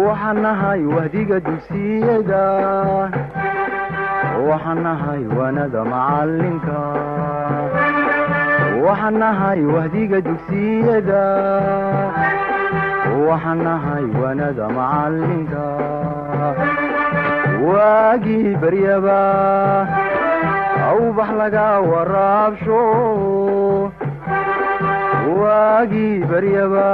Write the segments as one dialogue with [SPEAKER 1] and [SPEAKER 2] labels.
[SPEAKER 1] وحنهاي وهديك دوسيدا وحنهاي وانا معلمك وحنهاي وهديك دوسيدا وحنهاي وانا معلمك واجي بريبا او بحلقا ورابشو واجي بريبا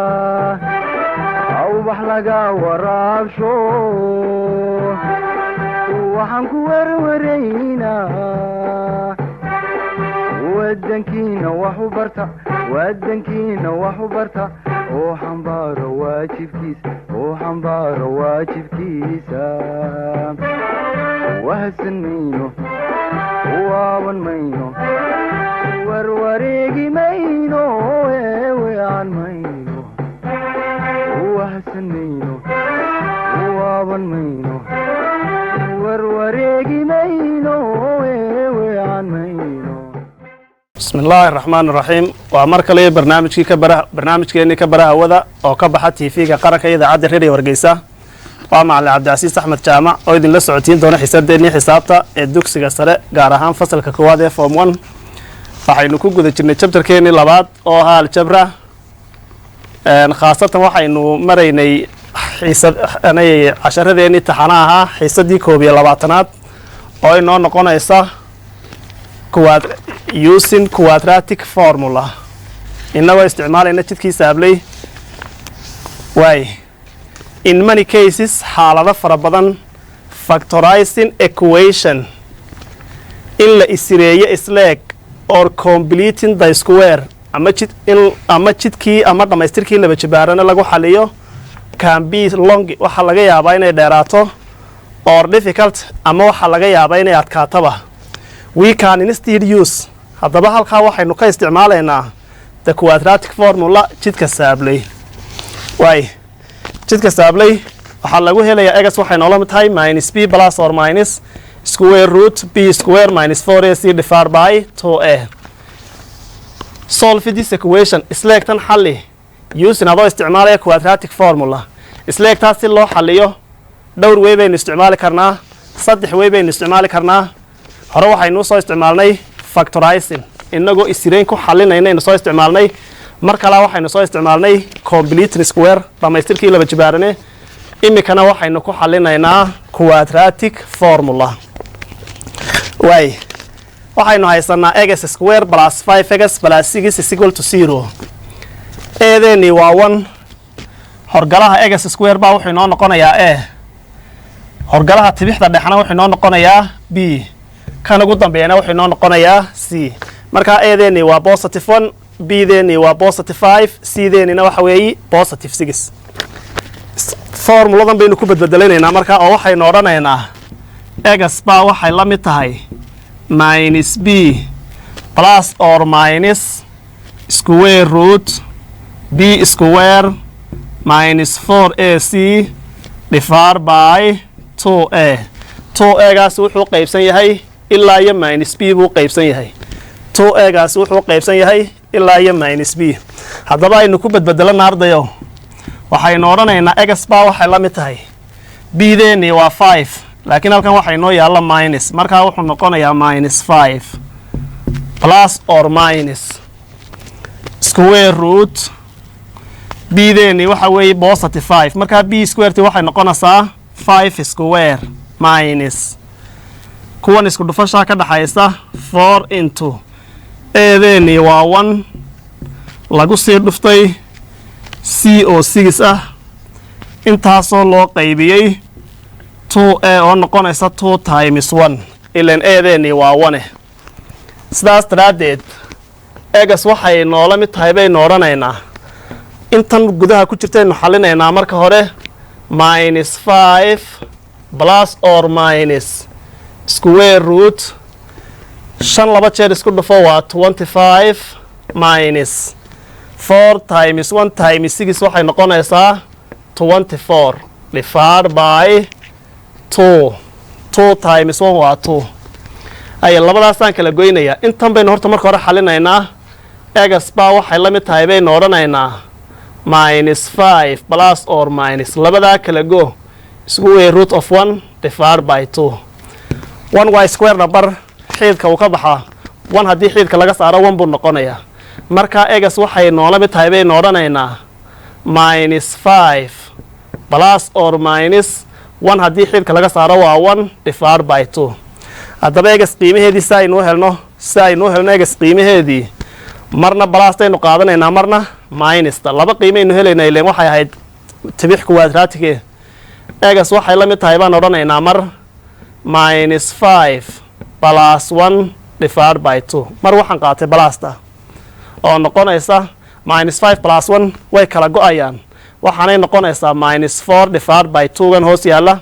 [SPEAKER 1] او بحلقا ورابشو وحنكو ورورينا ودنكينا وحبرتا ودنكينا وحبرتا وحنبار واجبكيس وحنبار واجبكيسا وهسن مينو وابن مينو وروريقي مينو ويعن مينو وهسن مينو وابن مينو وروريقي مينو ويعن مينو.
[SPEAKER 2] بسم الله الرحمن الرحيم ومركل لي برنامجكيني كبره هودا oo ka baxa TV-ga qaranka idaacada Radio Hargeysa waa macallin Cabdiasiis Axmed Jaamac oo idin la socotiin doona xisaabteeni xisaabta ee dugsiga sare gaar ahaan fasalka koowaad ee Form 1 waxaynu ku guda jirnay chapterkeeni labaad oo ahaa algebra khaasatan waxaynu maraynay casharadeenii taxanaha xiisadii 12aad oo inoo noqonaysa using quadratic formula inagoo isticmaalayna jidkiisa ablay way in many cases xaalado fara badan factorizing equation in la isireeyo isleeg or completing the square ama jidkii ama dhamaystirkii laba jibaarana lagu xaliyo can be long waxa laga yaabaa inay dheeraato or difficult ama waxa laga yaabaa inay adkaataba we can instead use haddaba halkaa waxaynu ka isticmaalaynaa the quadratic formula jidka saablay way jidka saablay waxaa lagu helayaa x waxay noola mid tahay minus b plus or minus square root b square minus 4ac divided by 2a. Solve this equation isleegtan xalli using adoo isticmaalaya quadratic formula isleegtaas si loo xalliyo dhowr way baynu isticmaali karnaa saddex way baynu isticmaali karnaa hore waxaynu soo isticmaalnay factorizing inagoo isireen ku xalinayna soo isticmaalnay mar kale waxaynu soo isticmaalnay complete square dhamaystirkii laba jibaarane imikana waxaynu ku xalinaynaa quadratic formula way waxaynu haysanaa x square plus 5x plus 6 is equal to 0 eedeni waa 1 horgalaha x square baa wuxuu noo noqonayaa a horgalaha tibixda dhexna wuxuu noo noqonayaa b kan ugu dambeeyana wuxuu noo noqonayaa c marka eedeni waa positive 1 b deeni waa positive 5 c deenina waxa weeye positive 6 formuladan baynu ku badbadaleynaa marka oo waxaynu oranaynaa x baa waxay la mid tahay minus b plus or minus square root b square minus 4ac divided by 2a 2a gaas wuxuu qaybsan yahay ilaa iyo minus b buu qaybsan yahay 2a gaas wuxuu qaybsan yahay ilaa iyo minus b haddaba aynu ku badbadelana ardayo waxaynu oranaynaa x baa waxay la mid tahay b deeni waa 5 laakiin halkan waxay noo yaalla minus markaa wuxuu noqonayaa minus 5 plus or minus square root b deeni waxa weeye positive 5 markaa b square waxay noqonaysaa 5 square minus kuwan isku dhufashaa ka dhaxaysa 4 into eedeni waa 1 lagu sii dhuftay c oo 6 ah intaasoo loo qaybiyey 2a oo noqonaysa 2 times 1 ilan eedeni waa 1 sidaas daraadeed x waxay noola mid tahay baynu oranaynaa intan gudaha ku jirtaynu xalinaynaa marka hore minus 5 plus or minus square root 5 laba jeer isku dhufo waa 25 minus 4 times 1 times 6 waxay noqonaysaa 24 divided by 2 times 1 waa 2 ay labadaasaan kala goynayaa intan baynu horta marka hore xalinaynaa x baa waxay la mid tahay baynu oranaynaa minus 5 plus or minus labadaa kala go square root of 1 divided by 2. 1 waa square number xididka uu ka baxaa 1 haddii xididka laga saaro 1 buu noqonayaa. marka egas waxay noola mid tahay baynu odhanaynaa minus 5 plus or minus 1 haddii xididka laga saaro waa 1 divided by 2. haddaba egas qiimaheedii si aynu helno egas qiimaheedii marna balastaynu qaadanaynaa marna minusta. laba qiimaynu helaynaa ileen waxay ahayd tibix quadratic egas waxay la mid tahay baan odhanaynaa mar minus 5 plus 1 divided by 2. mar waxaan qaatay balasta oo noqonaysa minus 5 plus 1 way kala go-ayaan waxaanay noqonaysaa minus 4 divided by 2 gan hoos yaalla.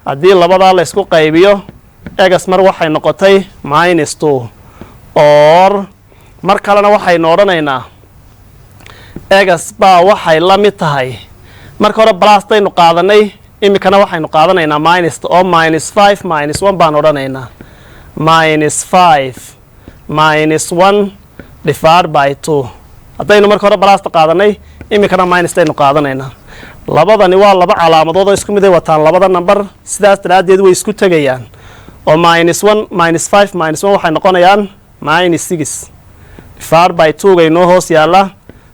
[SPEAKER 2] haddii labadaa la isku qaybiyo egas mar waxay noqotay minus 2 or mar kalena waxaynu odhanaynaa egas baa waxay la mid tahay marka hore balastaynu qaadanay imikana waxaynu qaadanaynaa minusta oo minus 5 minus 1 baan odhanaynaa minus 5 minus 1 divided by 2. haddaynu marka hore balasta qaadanay imikana minustaynu qaadanaynaa. labadani waa laba calaamadood oo isku mid ay wataan labada number sidaas daraaddeed way isku tegayaan oo minus 1 minus 5 minus 1 waxay noqonayaan minus 6 divided by 2 gay noo hoos yaalla.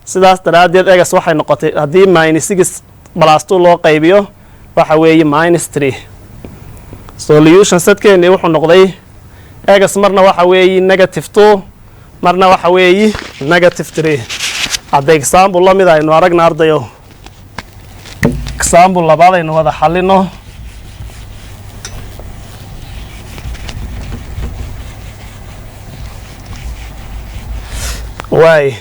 [SPEAKER 2] sidaas daraaddeed egas waxay noqotay haddii minus 6 plus 2 loo qaybiyo waxa weeye minus 3. solution setkeeni wuxuu noqday egas marna waxa weeye negative 2 marna waxa weeye negative 3. hadda example la mid aynu aragna ardayo example labaad aynu wada xallino. waay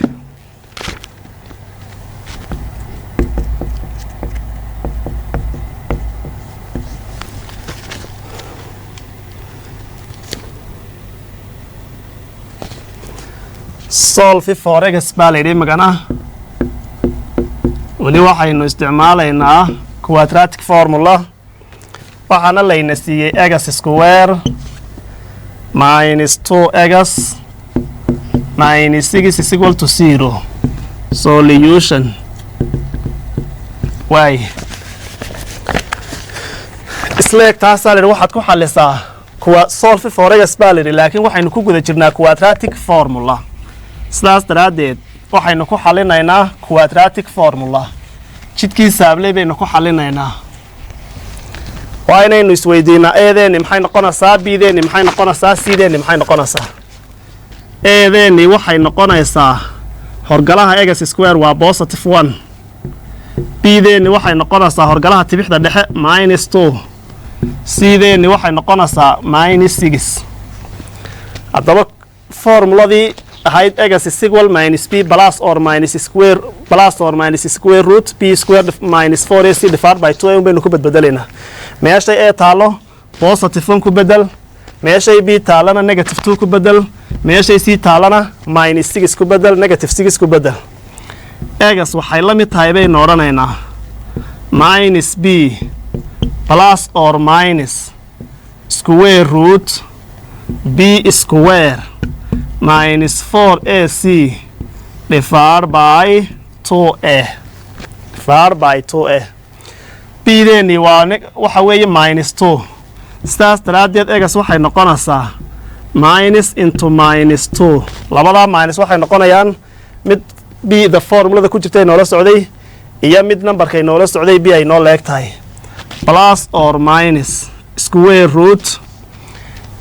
[SPEAKER 2] solve for egas baa layidhi magana weli waxaynu isticmaalaynaa quadratic formula waxaana layna siiyey egas square minus 2 egas minus 6 is equal to 0. solution waay isla eg taasaa layidhi waxaad ku xalisaa solve for egas baa layidhi laakiin waxaynu ku guda jirnaa quadratic formula. sidaas daraaddeed waxaynu ku xalinaynaa quadratic formula jidkii saabley baynu ku xalinaynaa. waa inaynu isweydiinaa eedeeni maxay noqonaysaa bdeeni maxay noqonaysaa cdeeni maxay noqonaysaa. eedeeni waxay noqonaysaa horgalaha egas square waa positive 1 bdeeni waxay noqonaysaa horgalaha tibixda dhexe minus 2 cdeeni waxay noqonaysaa minus 6. haddaba formuladii ahayd egas is equal minus b plus or minus square root b square minus 4ac divided by 2 baynu ku bedbedelaynaa. meeshay ee taalo positive 1 ku bedel, meeshay b taalana negative 2 ku bedel, meeshay c taalana minus 6 ku bedel, negative 6 ku bedel. egas waxay la mid tahay baynu odhanaynaa minus b plus or minus square root b square minus 4ac divided by 2a. bdeeni waxa weeye minus 2. sidaas daraaddeed egas waxay noqonaysaa minus into minus 2. labadaa minus waxay noqonayaan mid b the formulada ku jirtay noola socday iyo mid numberkay noola socday b ay noo leeg tahay plus or minus square root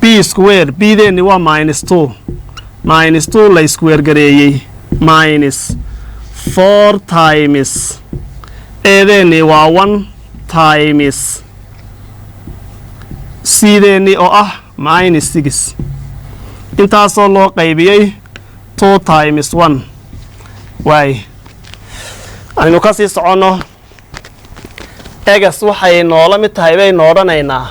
[SPEAKER 2] b square bdeeni waa minus 2 minus 2 la square gareeyey minus 4 times eedeeni waa 1 times cdeeni oo ah minus 6 intaasoo loo qaybiyey 2 times 1. waay aynu ka sii soconno egas waxay noola mid tahay baynu odhanaynaa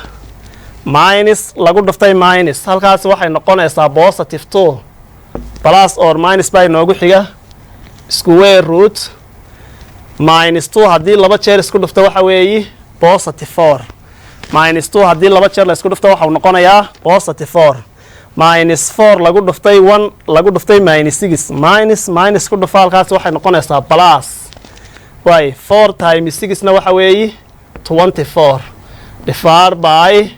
[SPEAKER 2] minus lagu dhuftay minus halkaas waxay noqonaysaa positive 2 plus or minus baa inoogu xiga square root minus 2 haddii laba jeer isku dhufto waxa weeye positive 4 minus 2 haddii laba jeer la isku dhufto waxau noqonayaa positive 4 minus 4 lagu dhuftay 1 lagu dhuftay minus 6 minus ku dhufa halkaas waxay noqonaysaa plus waay 4 times 6 na waxa weeye 24 divided by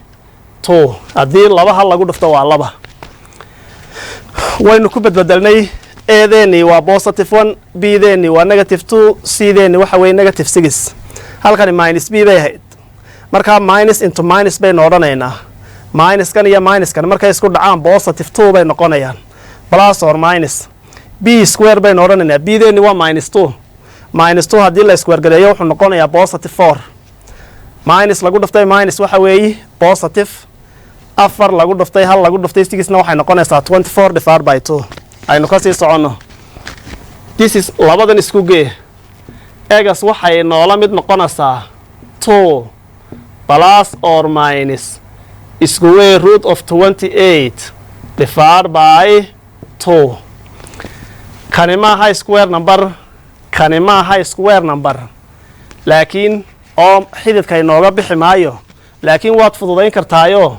[SPEAKER 2] 2 haddii laba hal lagu dhufto waa laba waynu ku badbedelnay a-deeni waa positive 1 b-deeni waa negative 2 c-deeni waxa weeye negative 6 halkani minus b bay ahayd markaa minus into minus baynu odhanaynaa minuskan iyo minuskan markay isku dhacaan positive 2 bay noqonayaan plus or minus b square baynu odhanaynaa b-deeni waa minus 2 minus 2 haddii la square gareeyo wuxuu noqonayaa positive 4 minus lagu dhuftay minus waxa weeye positive 4 lagu dhuftay hal lagu dhuftay 6na waxay noqonaysaa 24 divided by 2 aynu ka sii soconno this is labadan isku gee egas waxay noola mid noqonaysaa 2 plus or minus square root of 28 divided by 2 kani maaha square number kani maaha square number laakiin oo xididka inooga bixi maayo laakiin waad fududayn kartaayo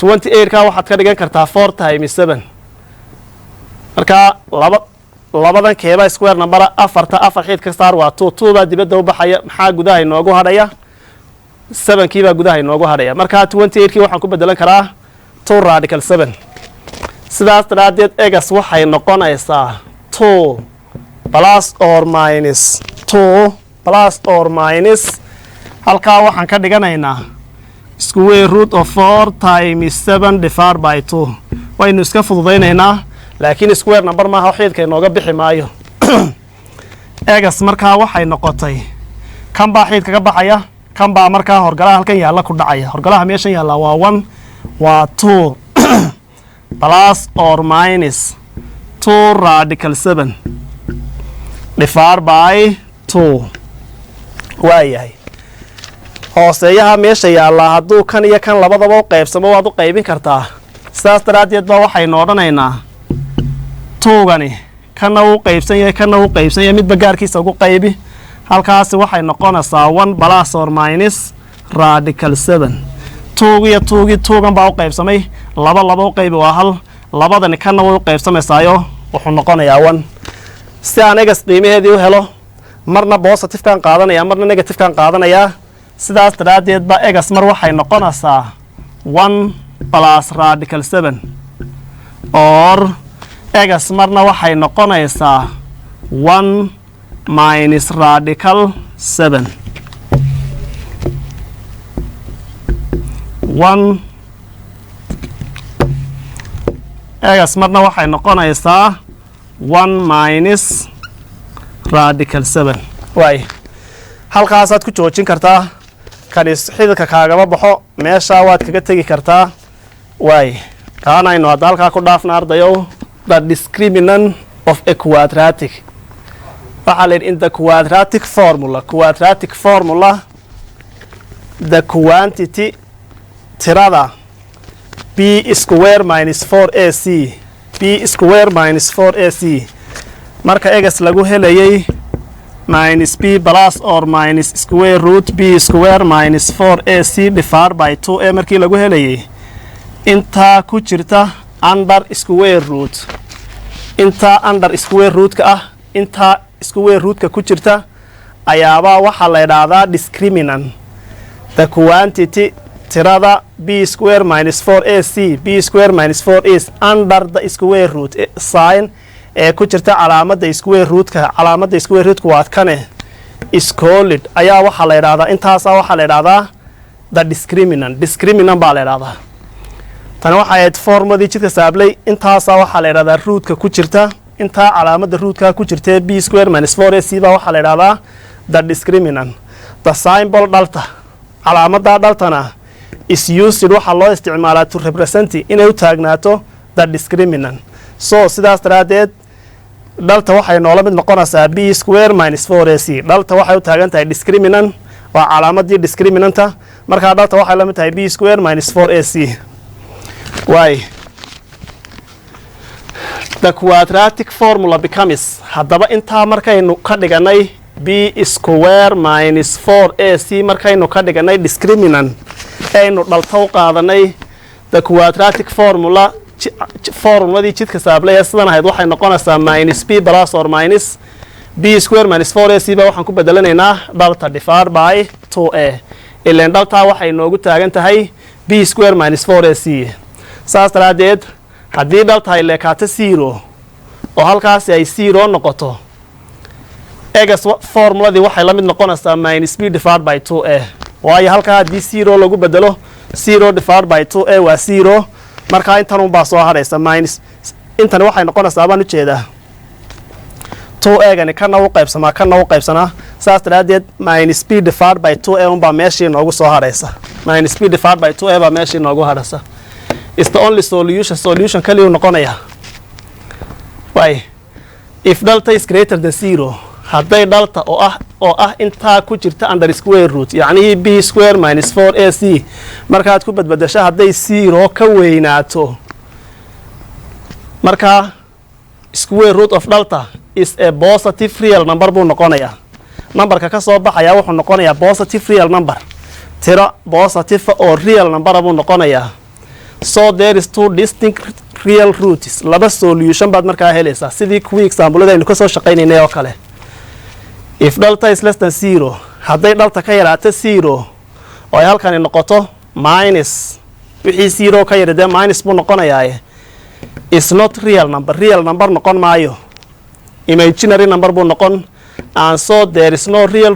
[SPEAKER 2] 28 ka waxaad ka dhigan kartaa 4 times 7 marka labadan keeba square number afar xid ka saar waa 2 baa dibadda u baxaya maxaa gudaha inoogu hadhaya 7 kii baa gudaha inoogu hadhaya marka 28 kii waxaan ku bedelan karaa 2 radical 7 sidaas daraadeed egas waxay noqonaysaa 2 plus or minus 2 plus or minus halkaa waxaan ka dhiganaynaa square root of 4 times 7 divided by 2 waynu iska fududaynaynaa laakiin square number maaha xididka inooga bixi maayo egas markaa waxay noqotay kan baa xididka ka baxaya kan baa markaa horgalaha halkan yaalla ku dhacaya horgalaha meeshan yaalla waa 1 waa 2 plus or minus 2 radical 7 divided by 2 waayahay hooseeyaha meesha yaallaa hadduu kan iyo kan labadaba u qaybsamo waad u qaybin kartaa sidaas daraaddeed baa waxaynu odhanaynaa 2gani kana uu qaybsan yahay kana uu qaybsan yahay midba gaarkiisa ugu qaybi halkaasi waxay noqonaysaa 1 plus or minus radical 7 2gan baa u qaybsamay laba u qaybi waa hal labadani kana way u qaybsamaysaayo wuxuu noqonayaa 1 si aan egas qiimaheedii u helo marna positive-kan qaadanaya marna negative-kan qaadanayaa sidaas daraaddeed baa egas mar waxay noqonaysaa 1 plus radical 7 or egas marna waxay noqonaysaa 1 minus radical 7 egas marna waxay noqonaysaa 1 minus radical 7 waay halkaasaad ku joojin kartaa kanis xididka kaagama baxo meeshaa waad kaga tegi kartaa waay kaanaynu hadda halkaa ku dhaafna ardayow the discriminant of a quadratic waxaa la yidhi in the quadratic formula the quantity tirada b square minus 4ac b square minus 4ac marka egas lagu helayay minus b plus or minus square root b square minus 4ac divided by 2a markii lagu helayay intaa ku jirta under square root intaa under square rootka ah intaa square rootka ku jirta ayaabaa waxaa la yidhaahdaa discriminant the quantity tirada b square minus 4ac b square minus 4 is under the square root sign ee ku jirta calaamadda square rootka calaamadda square rootka waa kane scolid ayaa waxaa la yidhaahdaa intaasaa waxaa la yidhaahdaa the discriminant baa la yidhaahdaa tani waxay ahayd formadii jidka saablay intaasaa waxaa la yidhahdaa rootka ku jirta intaa calaamadda rootka ku jirtee b square minus 4ac baa waxaa la yidhahdaa the discriminant the symbol dhalta calaamaddaa dhaltana is used waxaa loo isticmaalaa to represent inay u taagnaato the discriminant so sidaas daraaddeed dhalta waxay noola mid noqonaysaa b square minus 4ac dhalta waxay u taagan tahay discriminant waa calaamadii discriminanta markaa dhalta waxay la mid tahay b square minus 4ac waay the quadratic formula becomes haddaba intaa markaynu ka dhiganay b square minus 4ac markaynu ka dhiganay discriminant aynu dhalta u qaadanay the quadratic formula formuladii jidka saablay ee sidan ahayd waxay noqonaysaa minus b plus or minus b square minus 4ac baa waxaan ku bedelanaynaa dhalta divided by 2a ileen dhaltaa waxay noogu taagan tahay b square minus 4ac saas daraadeed haddii dhalta ay leekaato 0 oo halkaasi ay 0 noqoto egas formuladii waxay la mid noqonaysaa minus b divided by 2a waayo halkaa haddii 0 lagu bedelo 0 divided by 2a waa 0 markaa intan unbaa soo hadhaysa minus intani waxay noqonaysaa baan ujeedaa 2a-gani kana u qaybsamaa kana u qaybsanaa saas daraadeed minus b divided by 2a unbaa meeshii noogu soo hadhaysa minus b divided by 2a baa meeshii noogu hadhaysa is the only solution kaliyu noqonaya way if delta is greater than 0 hadday dhalta oo ah intaa ku jirta under square root yacni b square minus 4ac markaad ku badbadasho hadday 0 ka weynaato markaa square root of delta is a positive real number buu noqonayaa numberka ka soo baxayaa wuxuu noqonayaa positive real number tiro positive oo real number buu noqonayaa so there is two distinct real roots laba solution baad markaa helaysaa sidii kuwii example-da aynu ka soo shaqaynaynay oo kale if delta is less than 0 hadday dhalta ka yaraato 0 oo ay halkani noqoto minus wixii 0 ka yara dee minus buu noqonayaaye is not real number noqon maayo imaginary number buu noqon and so there is no real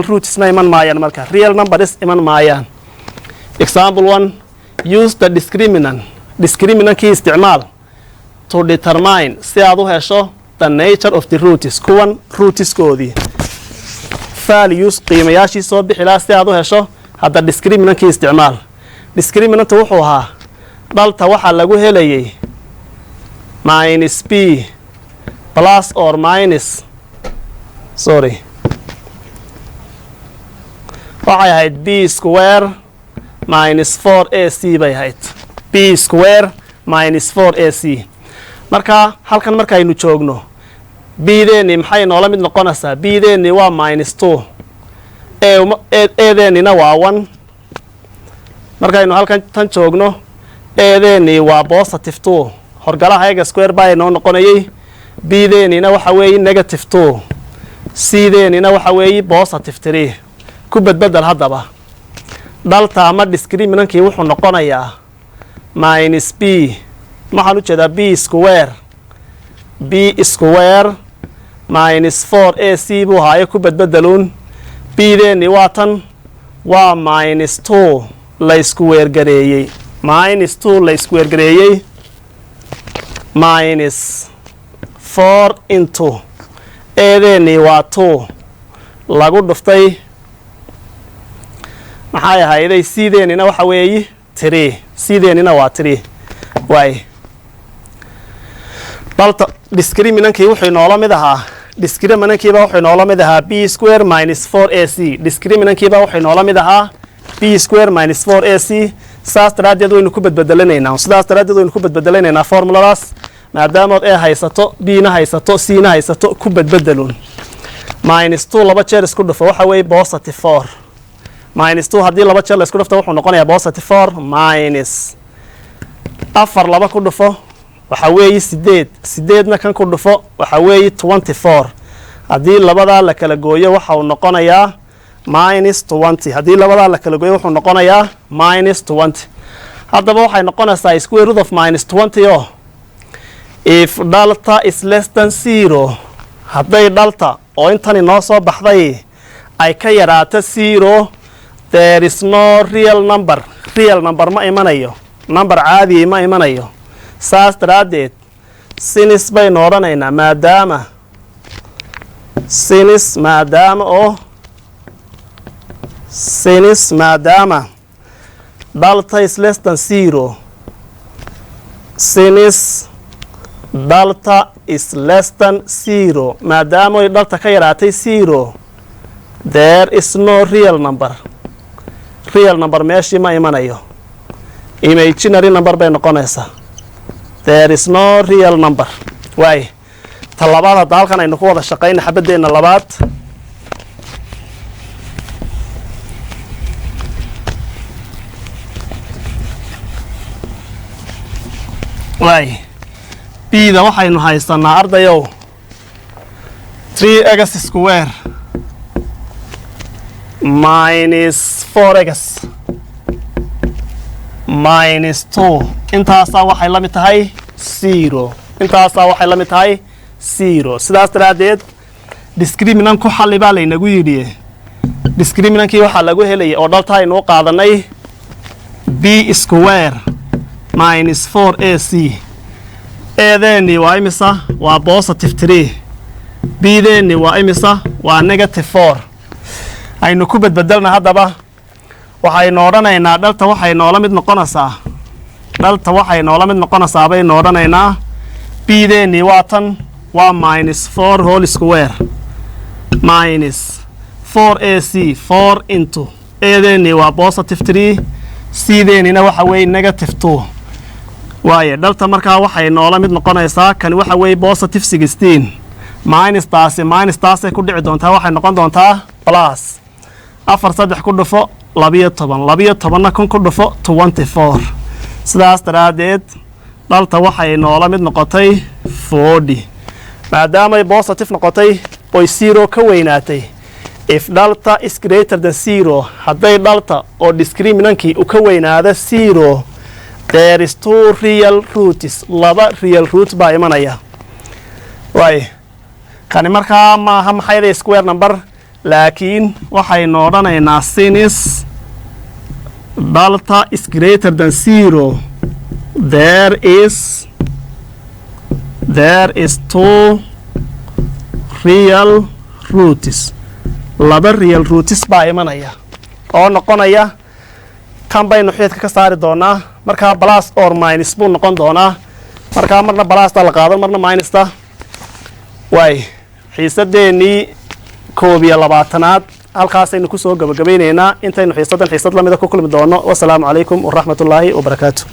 [SPEAKER 2] rootsna iman maayaan marka real numbers iman maayaan example 1 use the discriminankii isticmaal to determine si aad u hesho the nature of the roots kuwan rootskoodii values qiimayaashii soo bixi lahaa si aad u hesho hadda discriminankii isticmaal discriminanta wuxuu ahaa dhalta waxaa lagu helayay minus b plus or minus waxay ahayd b square minus 4ac bay ahayd b square minus 4ac marka halkan markaynu joogno bdeeni maxay noola mid noqonaysaa bdeeni waa minus 2 edeennina waa 1 markaynu halkan tan joogno edeeni waa positive 2 horgalaha ega square baa noo noqonayay bdeenina waxa weeye negative 2 cdeenina waxa weeye positive 3 ku badbedel haddaba dhalta ama discriminankii wuxuu noqonayaa minus b waxaan u jeedaa b square minus 4ac buu haayo ku badbedeluun bdeeni waa tan waa minus 2 la isku weergareeyey minus 4 into edeeni waa 2 lagu dhuftay maxay ahayday cdeenina waxa weeye 3 cdeenina waa 3 waay dhalta discriminankii wuxuu noola mid ahaa b square minus 4ac discriminankiiba wuxuu noola mid ahaa b square minus 4ac saas daraadeed waynu ku badbedelanaynaa formuladaas maadaamood e haysato bna haysato cna haysato ku badbedelun minus 2 laba jeer isku dhufo waxa weeye positive 4 minus 2 haddii laba jeer la isku dhufto wuxuu noqonayaa positive 4 minus 4 laba ku dhufo waxa weeye 8 kan ku dhufo waxa weeye 24 haddii labadaa la kala gooyo waxa uu noqonayaa minus 20 haddii labadaa la kala gooyo wuxuu noqonayaa minus 20 haddaba waxay noqonaysaa square root of minus 20 oo if delta is less than 0 hadday dhalta oo intani noo soo baxday ay ka yaraato 0 there is no real number ma imanayo number caadi ma imanayo saas daraadeed sinis baynu odhanaynaa maadaama delta is less than 0 sinis delta is less than 0 maadaama ay dhalta ka yaraatay 0 there is no real number meeshii ma imanayo imaginary number bay noqonaysaa there is no real number waay ta labaad hadda halkan aynu ku wada shaqayna xabadeenna labaad waay bda waxaynu haysanaa ardayow 3x square minus 4x minus 2 intaasaa waxay la mid tahay 0 intaasaa waxay la mid tahay 0 sidaas daraaddeed discriminant ku xalli baa laynagu yidhi discriminankii waxaa lagu helayay oo dhalta aynuu qaadanay b square minus 4ac eedeennii waa imisa waa positive 3 bdeennii waa imisa waa negative 4 aynu ku badbedelna haddaba waxaynu odhanaynaa dhalta waxay noola mid noqonaysaa baynu odhanaynaa bdeennii waa tan waa minus 4 whole square minus 4ac 4 into eedeennii waa positive 3 cdeennina waxa weeye negative 2 waaye dhalta markaa waxay noola mid noqonaysaa kan waxa weeye positive 16 minustaasay ku dhici doontaa waxay noqon doontaa plus 4 3 ku dhufo 12 kun ku dhufo 24 sidaas daraaddeed dhalta waxay noola mid noqotay 40 maadaamay positive noqotay oy 0 ka weynaatay if dhalta is greater than 0 hadday dhalta oo discriminankii u ka weynaada 0 there is 2 real roots laba real root baa imanaya waay kani markaa maaha maxayda square number laakiin waxaynu odhanaynaa since dhalta is greater than 0 there is 2 real roots laba real roots baa imanaya oo noqonaya kan baynu xididka ka saari doonaa markaa plus or minus buu noqon doonaa markaa marna plusta la qaadan marna minusta waay xiisadeennii 21aad halkaasaynu ku soo gabagabaynaynaa intaynu xiisad lamida ku kulmi doono wasalaamu calaykum waraxmatullaahi wabarakaatu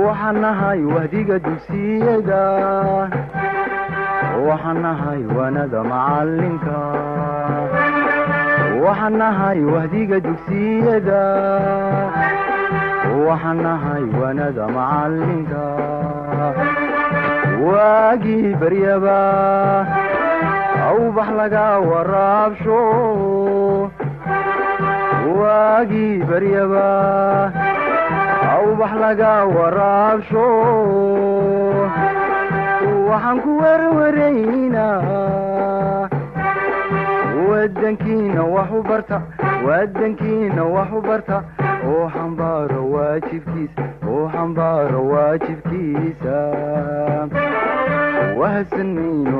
[SPEAKER 1] waxaan nahay wahdiga dugsiyada waxaan nahay waanada macalinka waxaan nahay wahdiga dugsiyada waxaan nahay waanada macalinka waagii baryaba awbax laga waraabsho waagii baryaba awbax laga waraabsho waxaan ku warwaraynaa wadankiina wax u barta oo xambaaro waajibkiisa wahadsan mayno